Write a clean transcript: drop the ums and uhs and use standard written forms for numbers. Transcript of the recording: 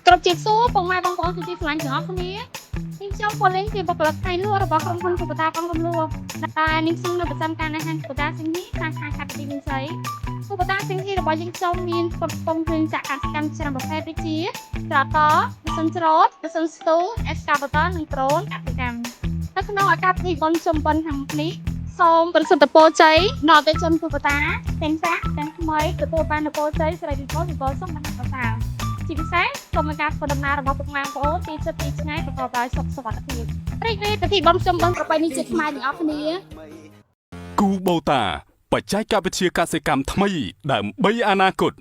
Cột chiếc số bằng mai bằng con thì phải nhỏ không nhé. Nhưng trong phần lên thì bọc lật thay lúa rồi bỏ không phân của ta con không lúa. Ta ninh xưng là trăm can hàng của ta sinh nhí sang hai cặp đi mình sấy. Của ta sinh thì là bỏ những trong miên phần công thươngจากการ trăm bậc hai đi chia. Trả có sân trốt, sân số, excavator 1 drone កសិកម្មនៅក្នុងអាកាសធាតុបនជំប៉ុនខាងនេះសូមប្រសិទ្ធពរជ័យដល់ទៅជនទូបតាទាំងសាទាំងថ្មីទទួលបានពរជ័យសិរីវិបុលវិបុលសុខមហិច្ឆតាជាពិសេសសូមការធ្វើដំណើររបស់ពុកម៉ែបងប្អូនទីចិត្តទីឆ្ងាយប្រកបដោយសុខសុវត្ថិភាពរីករាយពិធីបុណ្យជំប៉ុនប្រពៃណីជាតិខ្មែរទាំងអស់គ្នាគូបូតាបច្ចេកវិទ្យាកសិកម្មថ្មីដើម្បីអនាគត